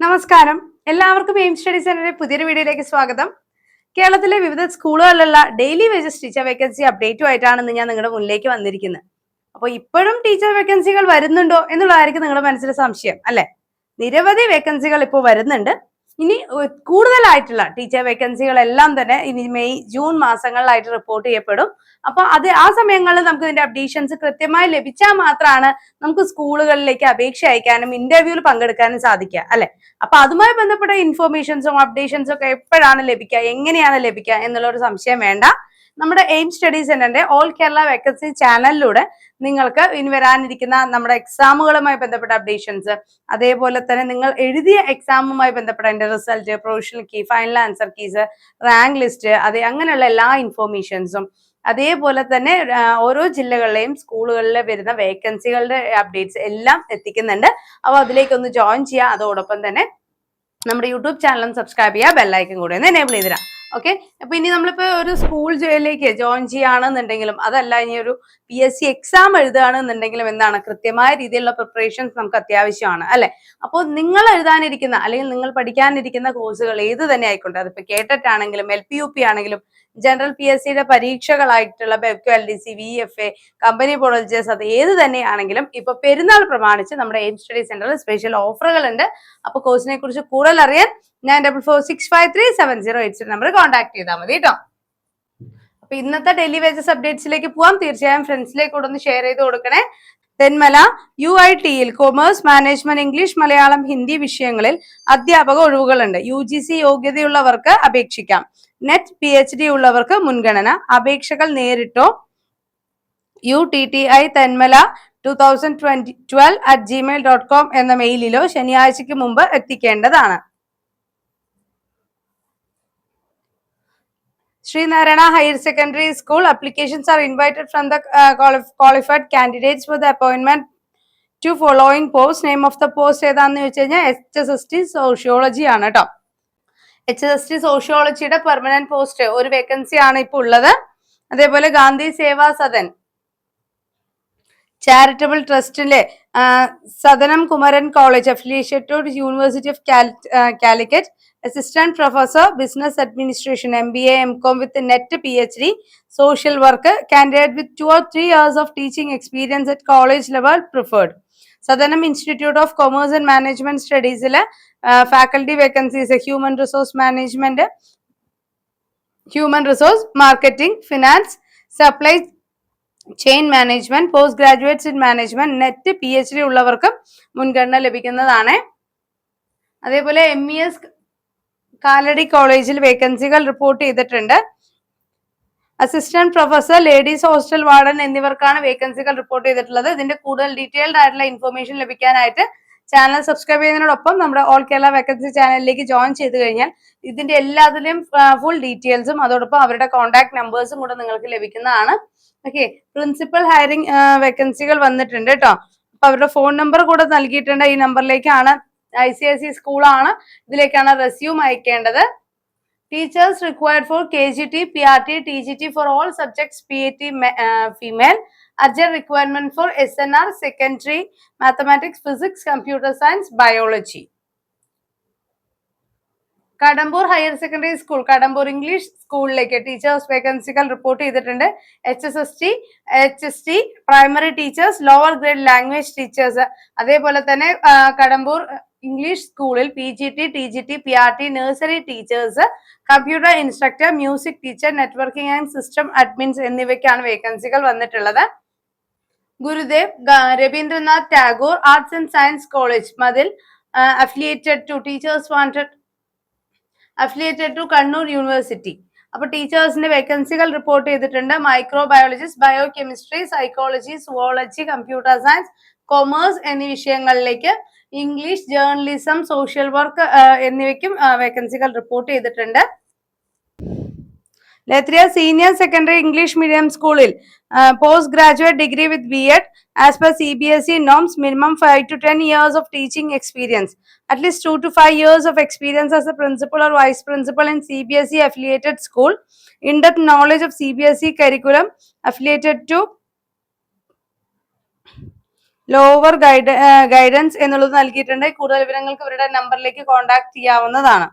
നമസ്കാരം. എല്ലാവർക്കും aim study സെന്ററിന്റെ പുതിയൊരു വീഡിയോയിലേക്ക് സ്വാഗതം. കേരളത്തിലെ വിവിധ സ്കൂളുകളിലുള്ള ഡെയിലി വേജസ് ടീച്ചർ വേക്കൻസി അപ്ഡേറ്റുമായിട്ടാണ് ഇന്ന് ഞാൻ നിങ്ങളുടെ മുന്നിലേക്ക് വന്നിരിക്കുന്നത്. അപ്പോൾ ഇപ്പോഴും ടീച്ചർ വേക്കൻസികൾ വരുന്നുണ്ടോ എന്നുള്ളതായിരിക്കും നിങ്ങളുടെ മനസ്സിലെ സംശയം അല്ലെ? നിരവധി വേക്കൻസികൾ ഇപ്പോൾ വരുന്നുണ്ട്. ഇനി കൂടുതലായിട്ടുള്ള ടീച്ചർ വേക്കൻസികളെല്ലാം തന്നെ ഇനി മെയ് ജൂൺ മാസങ്ങളിലായിട്ട് റിപ്പോർട്ട് ചെയ്യപ്പെടും. അപ്പൊ ആ സമയങ്ങളിൽ നമുക്ക് ഇതിന്റെ അപ്ഡേഷൻസ് കൃത്യമായി ലഭിച്ചാൽ മാത്രമാണ് നമുക്ക് സ്കൂളുകളിലേക്ക് അപേക്ഷ അയക്കാനും ഇന്റർവ്യൂവിൽ പങ്കെടുക്കാനും സാധിക്കുക അല്ലെ? അപ്പൊ അതുമായി ബന്ധപ്പെട്ട ഇൻഫോർമേഷൻസും അപ്ഡേഷൻസും ഒക്കെ എപ്പോഴാണ് ലഭിക്കുക, എങ്ങനെയാണ് ലഭിക്കുക എന്നുള്ള ഒരു സംശയം വേണ്ട. നമ്മുടെ എയിം സ്റ്റഡി സെന്ററിന്റെ ഓൾ കേരള വേക്കൻസി ചാനലിലൂടെ നിങ്ങൾക്ക് ഇനി വരാനിരിക്കുന്ന നമ്മുടെ എക്സാമുകളുമായി ബന്ധപ്പെട്ട അപ്ഡേഷൻസ്, അതേപോലെ തന്നെ നിങ്ങൾ എഴുതിയ എക്സാമുമായി ബന്ധപ്പെട്ട അതിന്റെ result, provisional key, final answer keys, rank list, അങ്ങനെയുള്ള എല്ലാ ഇൻഫോർമേഷൻസും, അതേപോലെ തന്നെ ഓരോ ജില്ലകളിലെയും സ്കൂളുകളിൽ വരുന്ന വേക്കൻസികളുടെ അപ്ഡേറ്റ്സ് എല്ലാം എത്തിക്കുന്നുണ്ട്. അപ്പോൾ അതിലേക്കൊന്ന് ജോയിൻ ചെയ്യുക. അതോടൊപ്പം തന്നെ നമ്മുടെ യൂട്യൂബ് ചാനലും സബ്സ്ക്രൈബ് ചെയ്യുക, ബെല്ലൈക്കൻ കൂടെ ഒന്ന് എനേബിൾ ചെയ്തിടാം. ഓക്കെ. അപ്പൊ ഇനി നമ്മളിപ്പോ ഒരു സ്കൂൾ ജോലിയിലേക്ക് ജോയിൻ ചെയ്യുകയാണെന്നുണ്ടെങ്കിലും, അതല്ല ഇനി ഒരു PSC എക്സാം എഴുതുകയാണെന്നുണ്ടെങ്കിലും എന്താണ്, കൃത്യമായ രീതിയിലുള്ള പ്രിപ്പറേഷൻസ് നമുക്ക് അത്യാവശ്യമാണ് അല്ലെ? അപ്പോൾ നിങ്ങൾ എഴുതാനിരിക്കുന്ന അല്ലെങ്കിൽ നിങ്ങൾ പഠിക്കാനിരിക്കുന്ന കോഴ്സുകൾ ഏത് തന്നെ ആയിക്കോട്ടെ, അതിപ്പോ കേട്ടറ്റ് ആണെങ്കിലും LP-UP ആണെങ്കിലും ജനറൽ PSCയുടെ പരീക്ഷകളായിട്ടുള്ള ബെവ്കോ, LDC, VFA, കമ്പനി ബോർഡൽജേഴ്സ്, അത് ഏത് തന്നെയാണെങ്കിലും ഇപ്പൊ പെരുന്നാൾ പ്രമാണിച്ച് നമ്മുടെ എയിം സ്റ്റഡി സെന്ററിൽ സ്പെഷ്യൽ ഓഫറുകൾ ഉണ്ട്. അപ്പൊ കോഴ്സിനെ കുറിച്ച് കൂടുതൽ അറിയാൻ 9446537086 നമ്പർ കോൺടാക്ട് ചെയ്താൽ മതി കേട്ടോ. അപ്പൊ ഇന്നത്തെ ഡെയിലി വേജസ് അപ്ഡേറ്റ്സിലേക്ക് പോവാം. തീർച്ചയായും ഫ്രണ്ട്സിലേക്ക് കൂടെ ഒന്ന് ഷെയർ ചെയ്ത് കൊടുക്കണേ. തെന്മല UITയിൽ commerce, management, English, Malayalam, Hindi വിഷയങ്ങളിൽ അധ്യാപക ഒഴിവുകളുണ്ട്. UGC യോഗ്യതയുള്ളവർക്ക് അപേക്ഷിക്കാം. നെറ്റ് PhD ഉള്ളവർക്ക് മുൻഗണന. അപേക്ഷകൾ നേരിട്ടോ UTTI തെന്മല 2012@gmail.com എന്ന മെയിലിലോ ശനിയാഴ്ചയ്ക്ക് മുമ്പ് എത്തിക്കേണ്ടതാണ്. Srinarayana Higher Secondary School applications are invited from the qualified candidates for the appointment to following post. Name of the post ഏതാണെന്ന് ചോദിച്ചു കഴിഞ്ഞാൽ HSST സോഷ്യോളജി ആണ് കേട്ടോ. HSST സോഷ്യോളജിയുടെ പെർമനന്റ് പോസ്റ്റ് ഒരു വേക്കൻസി ആണ് ഇപ്പോൾ ഉള്ളത്. അതേപോലെ ഗാന്ധി സേവാ സദൻ ചാരിറ്റബിൾ ട്രസ്റ്റിലെ Sadanam Kumaran college affiliated to university of Calicut, assistant professor business administration, MBA MCom with net PhD, social work, candidate with 2 or 3 years of teaching experience at college level preferred. Sadanam institute of commerce and management സ്റ്റഡീസിലെ faculty vacancies human resource management, human resource marketing, finance, supply chain management, post graduates in management, net PhD ഉള്ളവർക്ക് മുൻഗണന ലഭിക്കുന്നതാണ്. അതേപോലെ MES Kalady കോളേജിൽ വേക്കൻസികൾ report ചെയ്തിട്ടുണ്ട്. Assistant professor, ladies hostel warden എന്നിവർക്കാണ് വേക്കൻസികൾ റിപ്പോർട്ട് ചെയ്തിട്ടുള്ളത്. ഇതിന്റെ കൂടുതൽ ഡീറ്റെയിൽഡ് ആയിട്ടുള്ള ഇൻഫർമേഷൻ ലഭിക്കാനായിട്ട് ചാനൽ സബ്സ്ക്രൈബ് ചെയ്യുന്നതിനോടൊപ്പം നമ്മുടെ ഓൾ കേരള വേക്കൻസി ചാനലിലേക്ക് ജോയിൻ ചെയ്ത് കഴിഞ്ഞാൽ ഇതിന്റെ എല്ലാത്തിലും ഫുൾ ഡീറ്റെയിൽസും അതോടൊപ്പം അവരുടെ കോൺടാക്ട് നമ്പേഴ്സും കൂടെ നിങ്ങൾക്ക് ലഭിക്കുന്നതാണ്. ഓക്കെ. പ്രിൻസിപ്പൽ ഹയറിംഗ് വേക്കൻസികൾ വന്നിട്ടുണ്ട് കേട്ടോ. അപ്പൊ അവരുടെ ഫോൺ നമ്പർ കൂടെ നൽകിയിട്ടുണ്ട്. ഈ നമ്പറിലേക്കാണ്, ICSE സ്കൂളാണ്, ഇതിലേക്കാണ് റെസ്യൂം അയക്കേണ്ടത്. Teachers required for KGT, PRT, TGT for all subjects, PAT female. Urgent requirement for SNR secondary, mathematics, physics, computer science, biology. Kadambur higher secondary school, Kadambur English സ്കൂളിലേക്ക് ടീച്ചേഴ്സ് വേക്കൻസികൾ റിപ്പോർട്ട് ചെയ്തിട്ടുണ്ട്. HST primary teachers, lower grade language teachers, അതേപോലെ തന്നെ Kadambur English സ്കൂളിൽ PGT, TGT, PRT nursery teachers, computer instructor, music teacher, networking and system admins എന്നിവയ്ക്കാണ് വേക്കൻസികൾ വന്നിട്ടുള്ളത്. Gurudev Rabindranath Tagore arts and science college മതിൽ affiliated to teachers wanted affiliated to Kannur university. അപ്പൊ ടീച്ചേഴ്സിന്റെ വേക്കൻസികൾ റിപ്പോർട്ട് ചെയ്തിട്ടുണ്ട്. Microbiologist, biochemistry, psychology, zoology, computer science, commerce എന്നീ വിഷയങ്ങളിലേക്ക്, English, journalism, social work എന്നിവയ്ക്കും വേക്കൻസികൾ റിപ്പോർട്ട് ചെയ്തിട്ടുണ്ട്. ലെത്രിയ സീനിയർ സെക്കൻഡറി ഇംഗ്ലീഷ് മീഡിയം സ്കൂളിൽ post graduate degree with B.Ed as per CBSE norms, minimum 5 to 10 years of teaching experience, at least 2 to 5 years of experience as a principal or vice principal in CBSE affiliated school, in-depth knowledge of CBSE curriculum affiliated to lower guidance എന്നുള്ളത് നൽകിയിട്ടുണ്ട്. കൂടുതൽ വിവരങ്ങൾക്ക് ഇവരുടെ നമ്പറിലേക്ക് contact ചെയ്യാവുന്നതാണ്.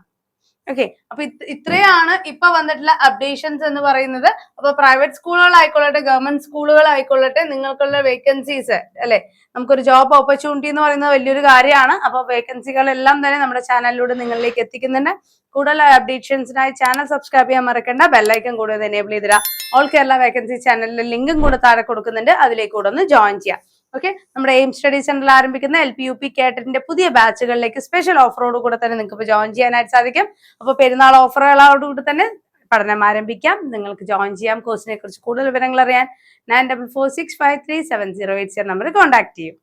Okay, അപ്പൊ ഇത്രയാണ് ഇപ്പൊ വന്നിട്ടുള്ള അപ്ഡേഷൻസ് എന്ന് പറയുന്നത്. അപ്പൊ പ്രൈവറ്റ് സ്കൂളുകളായിക്കൊള്ളട്ടെ, ഗവൺമെന്റ് സ്കൂളുകളായിക്കൊള്ളട്ടെ, നിങ്ങൾക്കുള്ള വേക്കൻസീസ് അല്ലെ, നമുക്കൊരു ജോബ് ഓപ്പർച്യൂണിറ്റി എന്ന് പറയുന്നത് വലിയൊരു കാര്യമാണ്. അപ്പൊ വേക്കൻസികളെല്ലാം തന്നെ നമ്മുടെ ചാനലിലൂടെ നിങ്ങളിലേക്ക് എത്തിക്കുന്നുണ്ട്. കൂടുതൽ അപ്ഡേഷൻസിനായി ചാനൽ സബ്സ്ക്രൈബ് ചെയ്യാൻ മറക്കണ്ട, ബെല്ലൈക്കൻ കൂടെ ഒന്ന് എനേബിൾ ചെയ്തിടാം. ഓൾ കേരള വേക്കൻസി ചാനലിലെ ലിങ്കും കൂടെ താഴെ കൊടുക്കുന്നുണ്ട്, അതിലേക്ക് കൂടെ ഒന്ന് ജോയിൻ ചെയ്യാം. ഓക്കെ, നമ്മുടെ എയിം സ്റ്റഡി സെന്ററിൽ ആരംഭിക്കുന്ന LP UP കേട്ടറ്റിന്റെ പുതിയ ബാച്ചുകളിലേക്ക് സ്പെഷ്യൽ ഓഫറോട് കൂടെ തന്നെ നിങ്ങൾക്ക് ഇപ്പോൾ ജോയിൻ ചെയ്യാനായിട്ട് സാധിക്കും. അപ്പോൾ പെരുന്നാൾ ഓഫറുകളോടുകൂടി തന്നെ പഠനം ആരംഭിക്കാം, നിങ്ങൾക്ക് ജോയിൻ ചെയ്യാം. കോഴ്സിനെ കുറിച്ച് കൂടുതൽ വിവരങ്ങൾ അറിയാൻ 9446537080 നമ്പറിൽ കോൺടാക്ട് ചെയ്യും.